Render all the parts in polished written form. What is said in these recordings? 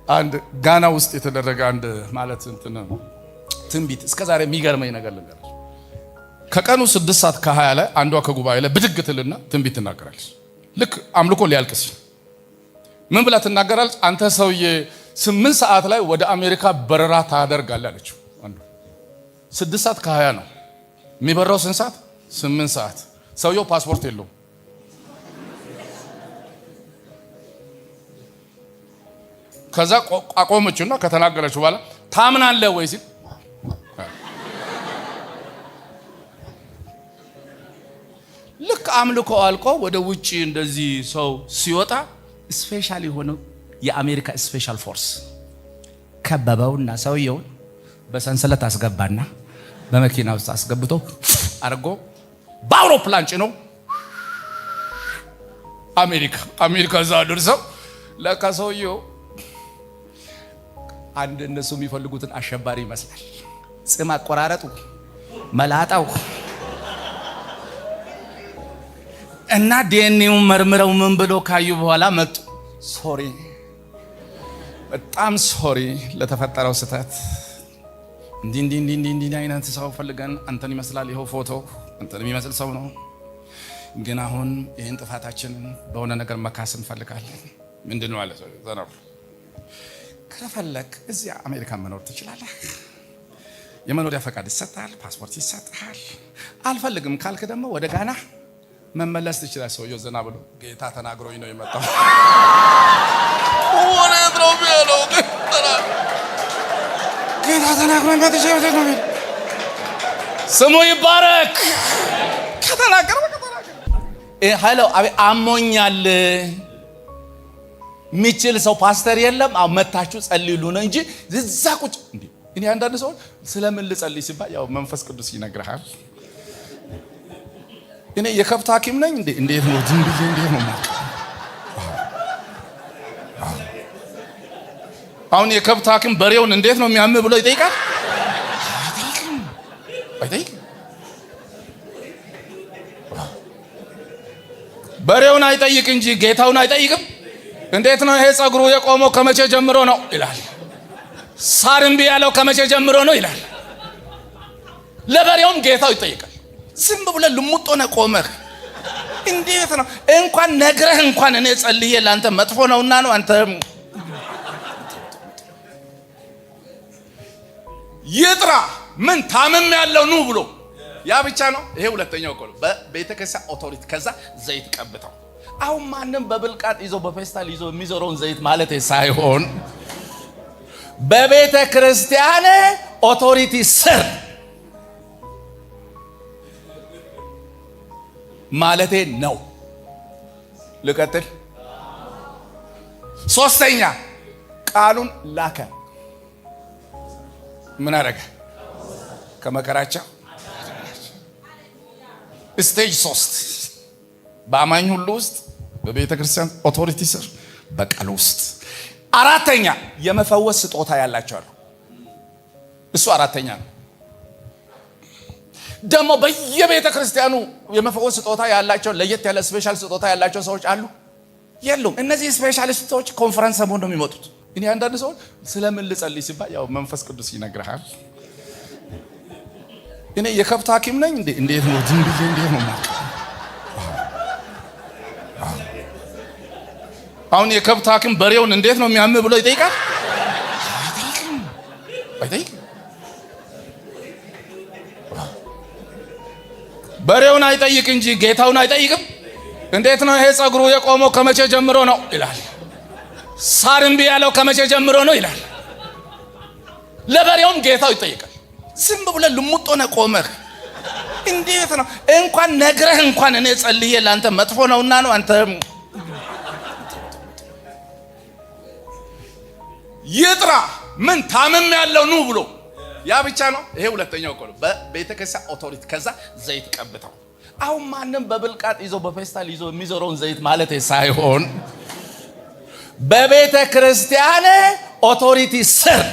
አንድ ጋና ውስጥ የተደረገ አንድ ማለት ትንቢት እስከዛሬ የሚገርመኝ ነገር ልንገርሽ። ከቀኑ 6:20 ላይ አንዷ ከጉባኤ ላይ ብድግ ትልና ትንቢት ትናገራለች። ልክ አምልኮ ሊያልቅስ ምን ብላ ትናገራለች? አንተ ሰውዬ 8 ሰዓት ላይ ወደ አሜሪካ በረራ ታደርጋለህ አለችው። አንዱ 6:20 ነው የሚበራው። ስንት ሰዓት? 8 ሰዓት። ሰውየው ፓስፖርት የለውም። ከዛ አቆመችውና ከተናገረችው በኋላ ታምናለህ ወይ ሲል ልክ አምልኮ አልቆ ወደ ውጪ እንደዚህ ሰው ሲወጣ ስፔሻል የሆነው የአሜሪካ ስፔሻል ፎርስ ከበበውና ሰውየውን በሰንሰለት አስገባና በመኪና ውስጥ አስገብቶ አርጎ በአውሮፕላን ጭኖ አሜሪካ እዛ ደርሰው ለካ ሰውየው አንድ እነሱ የሚፈልጉትን አሸባሪ ይመስላል። ጽም አቆራረጡ፣ መላጣው እና ዲኤንኤውን መርምረው ምን ብሎ ካዩ በኋላ መጡ። ሶሪ፣ በጣም ሶሪ ለተፈጠረው ስህተት። እንዲህ አይነት ሰው ፈልገን አንተን ይመስላል፣ ይኸው ፎቶ አንተን የሚመስል ሰው ነው። ግን አሁን ይህን ጥፋታችንን በሆነ ነገር መካስ እንፈልጋለን። ምንድን ነው አለ ዘናብ። ከፈለክ እዚያ አሜሪካን መኖር ትችላለህ። የመኖሪያ ፈቃድ ይሰጣል፣ ፓስፖርት ይሰጣል። አልፈልግም ካልክ ደግሞ ወደ ጋና መመለስ ትችላለህ። ሰውየው ዘና ብሎ ጌታ ተናግሮኝ ነው የመጣው። ወሬት ነው ቢያለው ጌታ ተናግሮኝ ነው። ስሙ ይባረክ። ከተናገረ ሄሎ አሞኛል ሚችል ሰው ፓስተር የለም። መታችሁ ጸልዩ ነው እንጂ እዛ ቁጭ እንዴ። እኔ አንዳንድ ሰው ስለምን ልጸልይ ሲባል ያው መንፈስ ቅዱስ ይነግርሃል። እኔ የከብት ሐኪም ነኝ እንዴ? እንዴት ነው ዝም ብዬ እንዴት ነው ማለት? አሁን የከብት ሐኪም በሬውን እንዴት ነው የሚያምህ ብሎ ይጠይቃል? አይጠይቅም። በሬውን አይጠይቅ እንጂ ጌታውን አይጠይቅም። እንዴት ነው ይሄ ጸጉሩ የቆመው ከመቼ ጀምሮ ነው ይላል። ሳር እምቢ ያለው ከመቼ ጀምሮ ነው ይላል። ለበሬውም ጌታው ይጠይቃል። ዝም ብለህ ልሙጥ ሆነህ ቆመህ እንዴት ነው እንኳን ነግረህ እንኳን እኔ ጸልዬ ለአንተ መጥፎ ነውና ነው አንተ ይጥራ ምን ታምም ያለው ነው ብሎ ያ ብቻ ነው። ይሄ ሁለተኛው እኮ ነው በቤተክርስቲያን ኦቶሪቲ። ከዛ ዘይት ቀብተው አሁን ማንም በብልቃጥ ይዞ በፌስታል ይዞ የሚዞረውን ዘይት ማለት ሳይሆን በቤተ ክርስቲያን ኦቶሪቲ ስር ማለቴ ነው። ልቀጥል። ሶስተኛ ቃሉን ላከ። ምን አደረገ? ከመከራቸው ስቴጅ 3 በአማኝ ሁሉ ውስጥ በቤተ ክርስቲያን ኦቶሪቲ ስር በቃል ውስጥ። አራተኛ የመፈወስ ስጦታ ያላቸው አሉ። እሱ አራተኛ ነው። ደግሞ በየቤተ ክርስቲያኑ የመፈወስ ስጦታ ያላቸው ለየት ያለ ስፔሻል ስጦታ ያላቸው ሰዎች አሉ የሉም? እነዚህ ስፔሻሊስቶች ኮንፈረንስ ሰሞን ነው የሚመጡት። እኔ አንዳንድ ሰዎች ስለምን ልጸልይ ሲባል ያው መንፈስ ቅዱስ ይነግርሃል። እኔ የከብት ሐኪም ነኝ እንዴ? እንዴት ነው ዝም ብዬ እንዴት ነው ማለት? አሁን የከብት ሐኪም በሬውን እንዴት ነው የሚያምህ ብሎ ይጠይቃል? አይጠይቅም። በሬውን አይጠይቅ እንጂ ጌታውን አይጠይቅም። እንዴት ነው ይሄ ጸጉሩ የቆመው ከመቼ ጀምሮ ነው ይላል። ሳር እምቢ ያለው ከመቼ ጀምሮ ነው ይላል። ለበሬውም ጌታው ይጠይቃል። ዝም ብለህ ልሙጥ ሆነህ ቆመህ እንዴት ነው እንኳን ነግረህ እንኳን እኔ ጸልዬ ለአንተ መጥፎ ነውና ነው አንተ ይጥራ ምን ታምም ያለው ነው ብሎ ያ ብቻ ነው። ይሄ ሁለተኛው እኮ ነው በቤተክርስቲያን ኦቶሪቲ። ከዛ ዘይት ቀብተው አሁን ማንም በብልቃጥ ይዞ በፌስታል ይዞ የሚዞረውን ዘይት ማለት ሳይሆን በቤተ ክርስቲያን ኦቶሪቲ ስር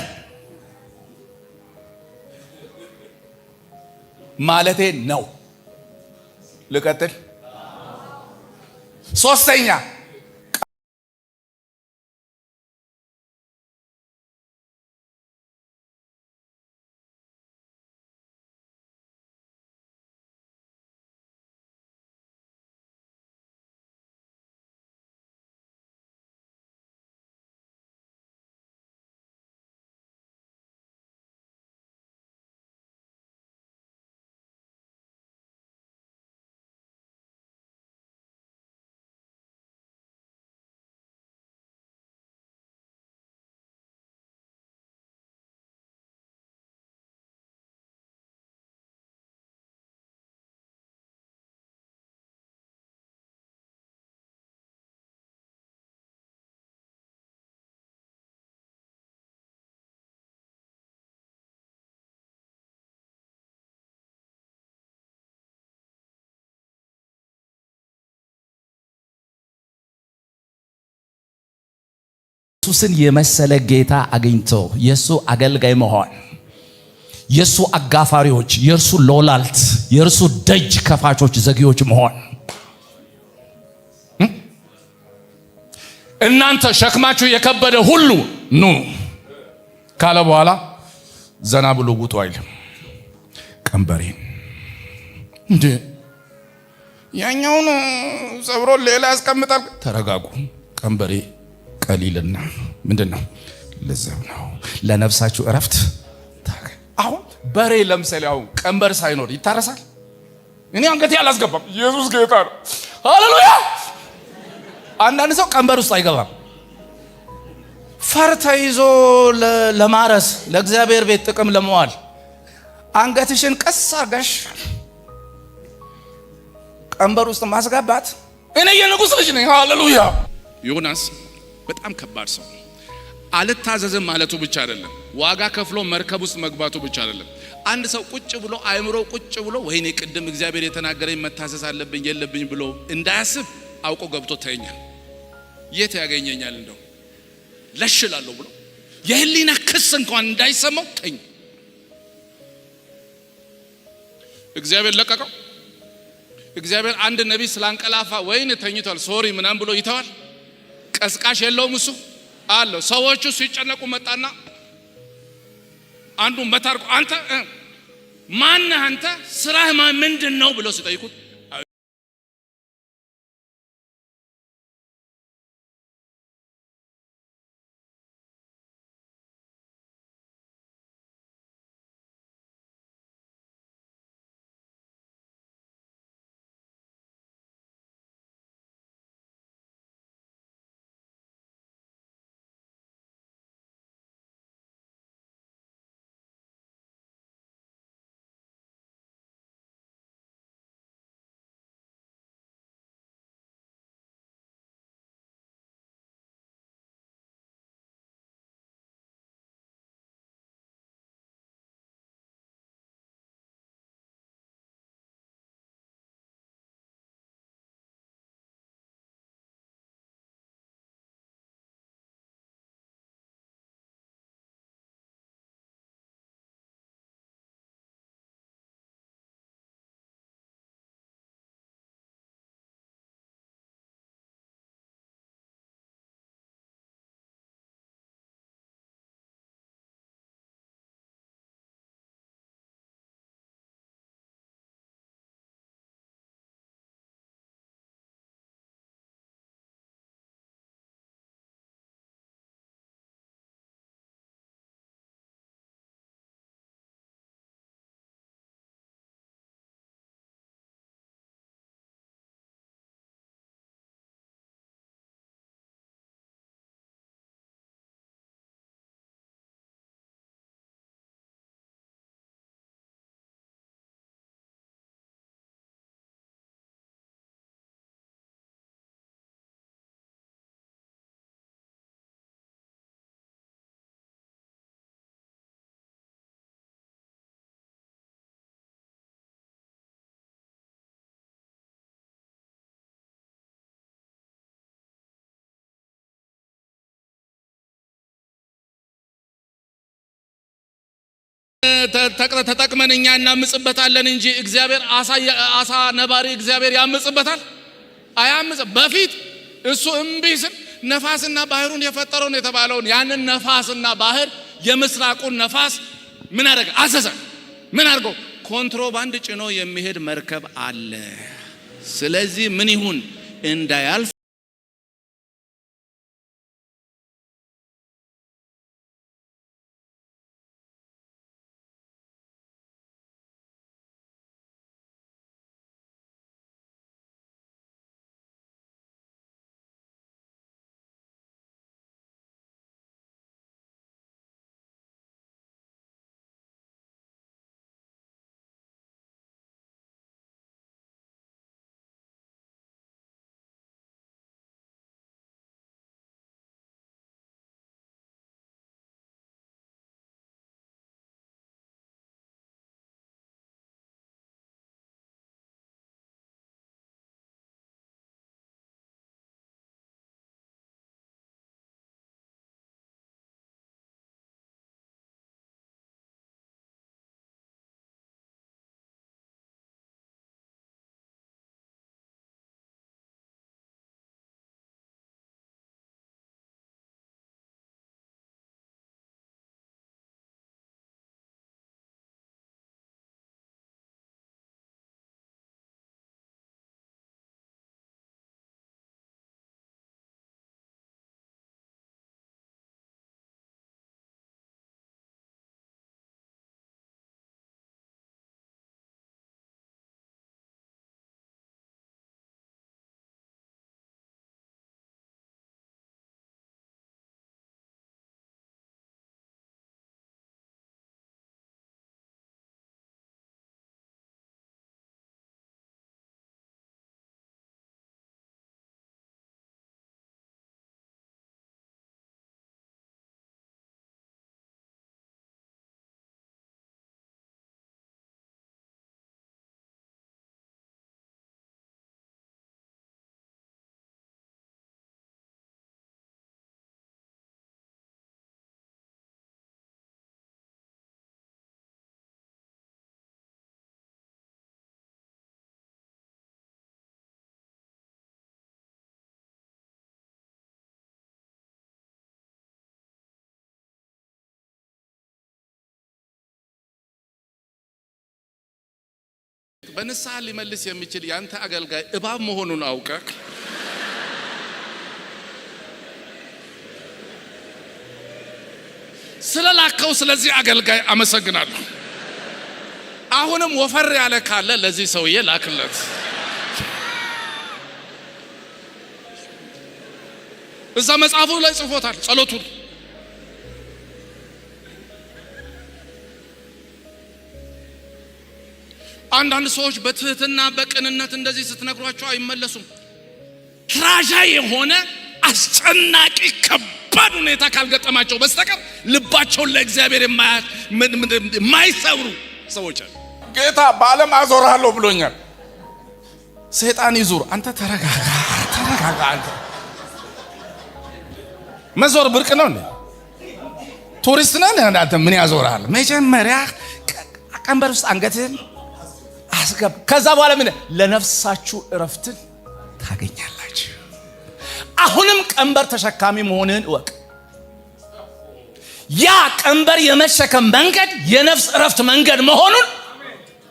ማለቴ ነው። ልቀጥል። ሶስተኛ ኢየሱስን የመሰለ ጌታ አግኝቶ የሱ አገልጋይ መሆን፣ የሱ አጋፋሪዎች፣ የርሱ ሎላልት፣ የርሱ ደጅ ከፋቾች፣ ዘጊዎች መሆን። እናንተ ሸክማችሁ የከበደ ሁሉ ኑ ካለ በኋላ ዘና ብሎ ጉጡ አይልም። ቀንበሬን እንዴ ያኛውን ሰብሮ ሌላ ያስቀምጣል። ተረጋጉ። ቀንበሬ ቀሊልና ምንድነው? ለዘብ ነው፣ ለነፍሳችሁ እረፍት። አሁን በሬ ለምሳሌ አሁን ቀንበር ሳይኖር ይታረሳል? እኔ አንገቴ አላስገባም። ኢየሱስ ጌታ ነው። ሃሌሉያ። አንዳንድ ሰው ቀንበር ውስጥ አይገባም። ፈር ተይዞ ለማረስ ለእግዚአብሔር ቤት ጥቅም ለመዋል አንገትሽን ቀስ አርጋሽ ቀንበር ውስጥ ማስገባት። እኔ የንጉሥ ልጅ ነኝ። ሃሌሉያ። ዮናስ በጣም ከባድ ሰው። አልታዘዝም ማለቱ ብቻ አይደለም፣ ዋጋ ከፍሎ መርከብ ውስጥ መግባቱ ብቻ አይደለም። አንድ ሰው ቁጭ ብሎ አይምሮ ቁጭ ብሎ ወይኔ ቅድም እግዚአብሔር የተናገረኝ መታዘዝ አለብኝ የለብኝ ብሎ እንዳያስብ አውቆ ገብቶ ተኛል። የት ያገኘኛል እንደው ለሽላለሁ ብሎ የህሊና ክስ እንኳን እንዳይሰማው ተኛ። እግዚአብሔር ለቀቀው። እግዚአብሔር አንድ ነቢይ ስላንቀላፋ ወይኔ ተኝቷል ሶሪ ምናምን ብሎ ይተዋል? ቀስቃሽ የለውም እሱ አለው። ሰዎቹ ሲጨነቁ መጣና አንዱ መታርቆ አንተ ማን ነህ አንተ ስራህ ምንድነው ብሎ ሲጠይቁት ተጠቅመን እኛ እናምጽበታለን እንጂ እግዚአብሔር አሳ ነባሪ እግዚአብሔር ያምጽበታል? አያምጽ። በፊት እሱ እምቢ ሲል ነፋስና ባህሩን የፈጠረውን የተባለውን ያንን ነፋስና ባህር የምስራቁን ነፋስ ምን አደረገ? አዘዘ። ምን አድርጎ? ኮንትሮባንድ ጭኖ የሚሄድ መርከብ አለ። ስለዚህ ምን ይሁን እንዳያልፍ በንስሐ ሊመልስ የሚችል ያንተ አገልጋይ እባብ መሆኑን አውቀህ ስለላከው ስለዚህ አገልጋይ አመሰግናለሁ። አሁንም ወፈር ያለ ካለ ለዚህ ሰውዬ ላክለት። እዛ መጽሐፉ ላይ ጽፎታል ጸሎቱን። አንዳንድ ሰዎች በትህትና በቅንነት እንደዚህ ስትነግሯቸው አይመለሱም። ትራጃ የሆነ አስጨናቂ ከባድ ሁኔታ ካልገጠማቸው በስተቀር ልባቸውን ለእግዚአብሔር የማይሰብሩ ሰዎች አሉ። ጌታ በዓለም አዞርሃለሁ ብሎኛል። ሰይጣን ይዙር፣ አንተ ተረጋጋ። አንተ መዞር ብርቅ ነው እንዴ? ቱሪስት ነህ አንተ? ምን ያዞርሃል? መጀመሪያ ቀንበር ውስጥ አንገትህን አስገባ። ከዛ በኋላ ምን ለነፍሳችሁ እረፍትን ታገኛላችሁ። አሁንም ቀንበር ተሸካሚ መሆንህን እወቅ። ያ ቀንበር የመሸከም መንገድ የነፍስ እረፍት መንገድ መሆኑን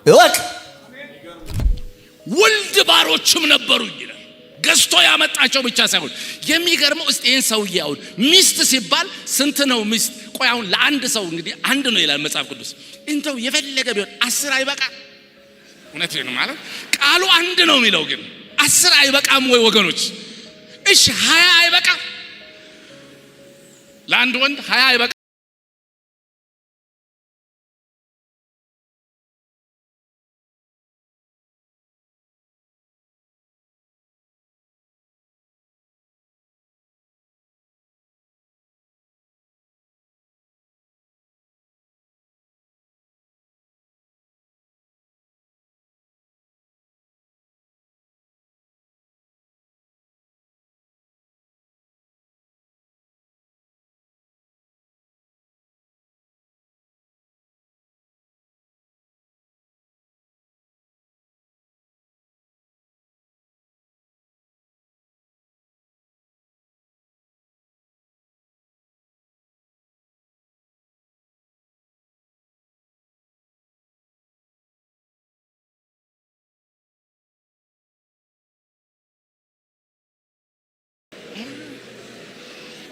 እወቅ። ወልድ ባሮችም ነበሩኝ ይላል። ገዝቶ ያመጣቸው ብቻ ሳይሆን የሚገርመው እስቲ ይሄን ሰውዬው ሚስት ሲባል ስንት ነው ሚስት? ቆይ አሁን ለአንድ ሰው እንግዲህ አንድ ነው ይላል መጽሐፍ ቅዱስ። እንተው የፈለገ ቢሆን 10 አይበቃ? እውነት ነው ማለት ቃሉ አንድ ነው የሚለው ግን 10 አይበቃም ወይ ወገኖች? እሺ 20 አይበቃ? ለአንድ ወንድ 20 አይበቃ?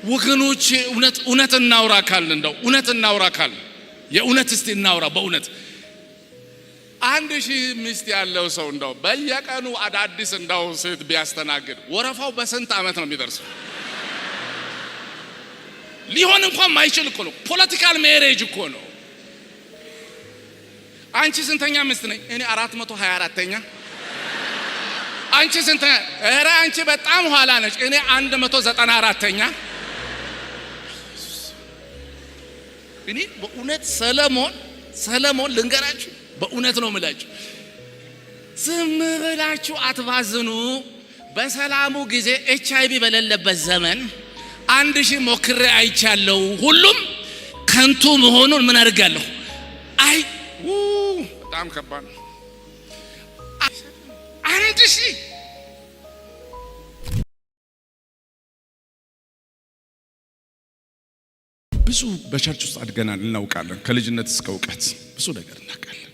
ወገኖች እውነት እናውራ ካልን እንደው እውነት እናውራ ካልን የእውነት እስቲ እናውራ በእውነት 1000 ሚስት ያለው ሰው እንደው በየቀኑ አዳዲስ እንደው ሴት ቢያስተናግድ ወረፋው በስንት ዓመት ነው የሚደርሰው? ሊሆን እንኳን ማይችል እኮ ነው። ፖለቲካል ሜሬጅ እኮ ነው። አንቺ ስንተኛ ሚስት ነኝ? እኔ 424ኛ። አንቺ ስንት? ኧረ አንቺ በጣም ኋላ ነች። እኔ 194ኛ። እኔ በእውነት ሰለሞን ልንገራችሁ በእውነት ነው የምላችሁ፣ ዝም ብላችሁ አትባዝኑ። በሰላሙ ጊዜ HIV በሌለበት ዘመን 1000 ሞክሬ አይቻለሁ። ሁሉም ከንቱ መሆኑን ምን አድርጋለሁ? በጣም ከባድ ነው። 1000 ብዙ በቸርች ውስጥ አድገናል፣ እናውቃለን። ከልጅነት እስከ እውቀት ብዙ ነገር እናውቃለን።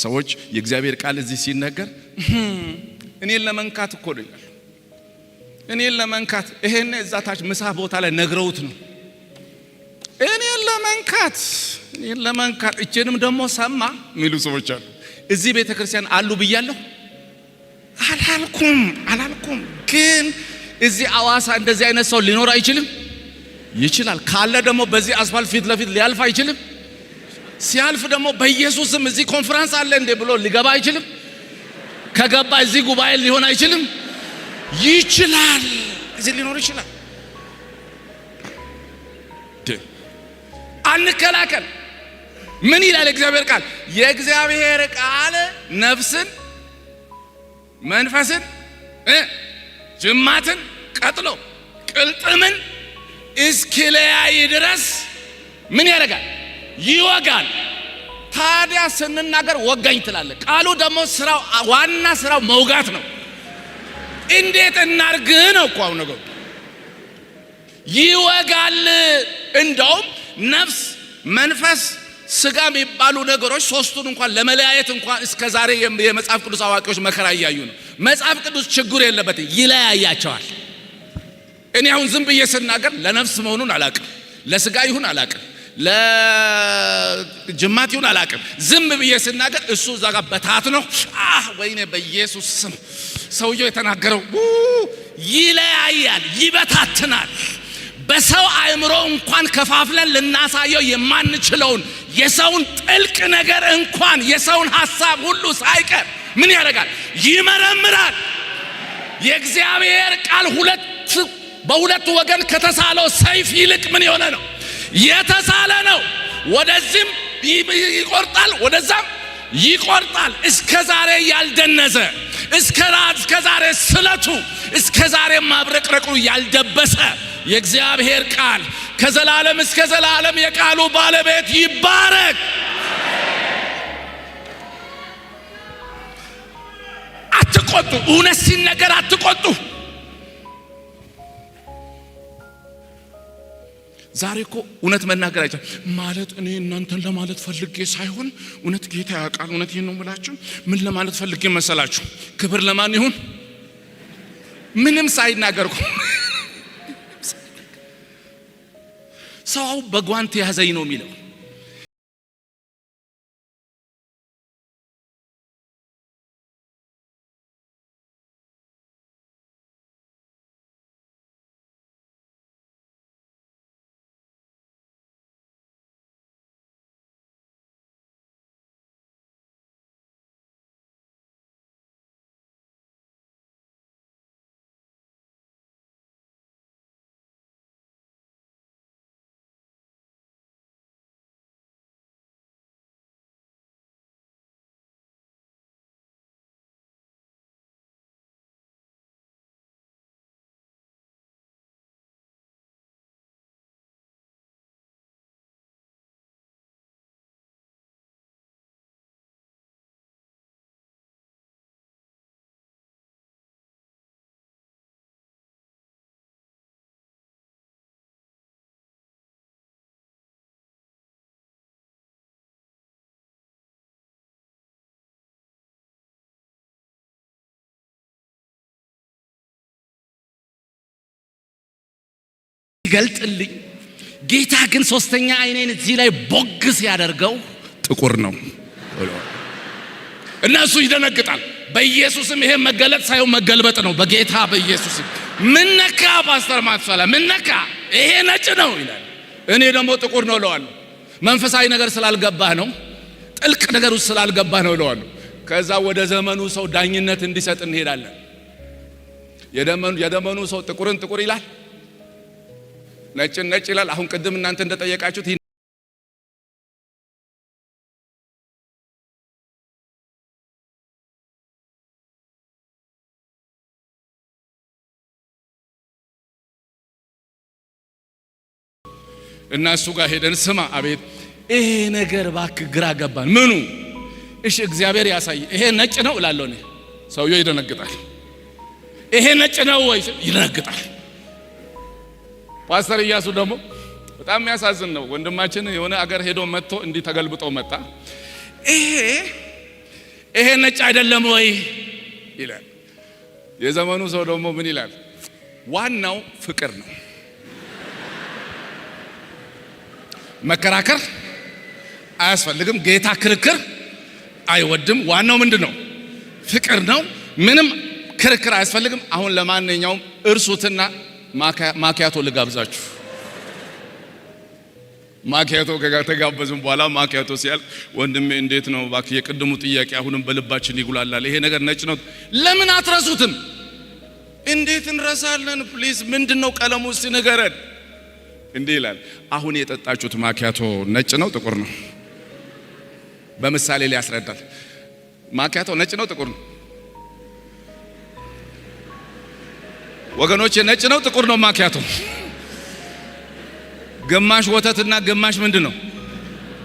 ሰዎች የእግዚአብሔር ቃል እዚህ ሲነገር እኔን ለመንካት እኮ ነው ይላል። እኔን ለመንካት ይሄን እዛ ታች ምሳ ቦታ ላይ ነግረውት ነው። እኔን ለመንካት እጄንም ደግሞ ሰማ የሚሉ ሰዎች አሉ። እዚህ ቤተክርስቲያን አሉ ብያለሁ አላልኩም። ግን እዚህ አዋሳ እንደዚህ አይነት ሰው ሊኖር አይችልም? ይችላል። ካለ ደግሞ በዚህ አስፋልት ፊት ለፊት ሊያልፍ አይችልም? ሲያልፍ ደግሞ በኢየሱስም እዚህ ኮንፈረንስ አለ እንዴ ብሎ ሊገባ አይችልም? ከገባ እዚህ ጉባኤ ሊሆን አይችልም? ይችላል። እዚህ ሊኖር ይችላል። አንከላከል። ምን ይላል እግዚአብሔር ቃል? የእግዚአብሔር ቃል ነፍስን መንፈስን ጅማትን ቀጥሎ ቅልጥምን እስኪለያይ ድረስ ምን ያደርጋል? ይወጋል። ታዲያ ስንናገር ወጋኝ ትላለ። ቃሉ ደግሞ ስራው ዋና ስራው መውጋት ነው። እንዴት እናርግ ነው እኮ አሁን ነገሩ። ይወጋል። እንደውም ነፍስ መንፈስ ስጋ የሚባሉ ነገሮች ሶስቱን እንኳን ለመለያየት እንኳን እስከዛሬ የመጽሐፍ ቅዱስ አዋቂዎች መከራ እያዩ ነው። መጽሐፍ ቅዱስ ችግር የለበትም፣ ይለያያቸዋል። እኔ አሁን ዝም ብዬ ስናገር ለነፍስ መሆኑን አላቅም፣ ለስጋ ይሁን አላቅም፣ ለጅማት ይሁን አላቅም። ዝም ብዬ ስናገር እሱ እዛ ጋር በታት ነው። ወይኔ በኢየሱስ ስም ሰውየው የተናገረው ይለያያል፣ ይበታትናል። በሰው አእምሮ እንኳን ከፋፍለን ልናሳየው የማንችለውን የሰውን ጥልቅ ነገር እንኳን የሰውን ሐሳብ ሁሉ ሳይቀር ምን ያደርጋል? ይመረምራል። የእግዚአብሔር ቃል በሁለት ወገን ከተሳለው ሰይፍ ይልቅ ምን የሆነ ነው? የተሳለ ነው። ወደዚህም ይቆርጣል፣ ወደዛም ይቆርጣል። እስከ ዛሬ ያልደነዘ እስከ ዛሬ ስለቱ እስከ ዛሬ ማብረቅረቁ ያልደበሰ የእግዚአብሔር ቃል ከዘላለም እስከ ዘላለም የቃሉ ባለቤት ይባረክ። አትቆጡ፣ እውነት ሲነገር አትቆጡ። ዛሬ እኮ እውነት መናገር አይቻልም ማለት እኔ እናንተን ለማለት ፈልጌ ሳይሆን እውነት ጌታ ያውቃል። እውነት ይሄን ነው የምላችሁ። ምን ለማለት ፈልጌ መሰላችሁ? ክብር ለማን ይሁን? ምንም ሳይናገር እኮ ሰው በጓንት ያዘኝ ነው የሚለው። ይገልጥልኝ። ጌታ ግን ሶስተኛ አይኔን እዚህ ላይ ቦግስ ያደርገው ጥቁር ነው። እነሱ ይደነግጣል። በኢየሱስም ይሄ መገለጥ ሳይሆን መገልበጥ ነው። በጌታ በኢየሱስም ምን ነካ ፓስተር ማትፈላ ምን ነካ? ይሄ ነጭ ነው ይላል። እኔ ደግሞ ጥቁር ነው እለዋለሁ። መንፈሳዊ ነገር ስላልገባህ ነው፣ ጥልቅ ነገር ውስጥ ስላልገባህ ነው እለዋለሁ። ከዛ ወደ ዘመኑ ሰው ዳኝነት እንዲሰጥ እንሄዳለን። የዘመኑ ሰው ጥቁርን ጥቁር ይላል፣ ነጭን ነጭ ይላል። አሁን ቅድም እናንተ እንደጠየቃችሁት እና እሱ ጋር ሄደን ስማ አቤት ይሄ ነገር እባክህ ግራ ገባን። ምኑ? እሺ እግዚአብሔር ያሳይ። ይሄ ነጭ ነው እላለሁ እኔ። ሰውየው ይደነግጣል። ይሄ ነጭ ነው ወይ? ይደነግጣል። ፓስተር ኢያሱ ደግሞ በጣም የሚያሳዝን ነው። ወንድማችን የሆነ አገር ሄዶ መጥቶ እንዲህ ተገልብጦ መጣ። ይሄ ነጭ አይደለም ወይ ይላል። የዘመኑ ሰው ደግሞ ምን ይላል? ዋናው ፍቅር ነው። መከራከር አያስፈልግም። ጌታ ክርክር አይወድም። ዋናው ምንድነው? ፍቅር ነው። ምንም ክርክር አያስፈልግም። አሁን ለማንኛውም እርሱትና ማኪያቶ ልጋብዛችሁ። ማኪያቶ ከተጋበዝን በኋላ ማኪያቶ ሲያል ወንድሜ እንዴት ነው እባክህ የቅድሙ ጥያቄ አሁንም በልባችን ይጉላላል። ይሄ ነገር ነጭ ነው። ለምን አትረሱትም? እንዴት እንረሳለን? ፕሊዝ ምንድነው ቀለሙ እስቲ ንገረን። እንዲህ ይላል። አሁን የጠጣችሁት ማኪያቶ ነጭ ነው ጥቁር ነው? በምሳሌ ሊያስረዳል። ማኪያቶ ነጭ ነው ጥቁር ነው? ወገኖች ነጭ ነው ጥቁር ነው ማኪያቶ? ግማሽ ወተትና ግማሽ ምንድነው?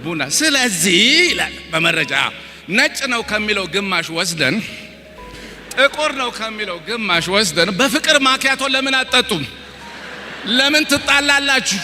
ቡና። ስለዚህ ይላል በመረጃ ነጭ ነው ከሚለው ግማሽ ወስደን ጥቁር ነው ከሚለው ግማሽ ወስደን በፍቅር ማኪያቶ ለምን አትጠጡም? ለምን ትጣላላችሁ?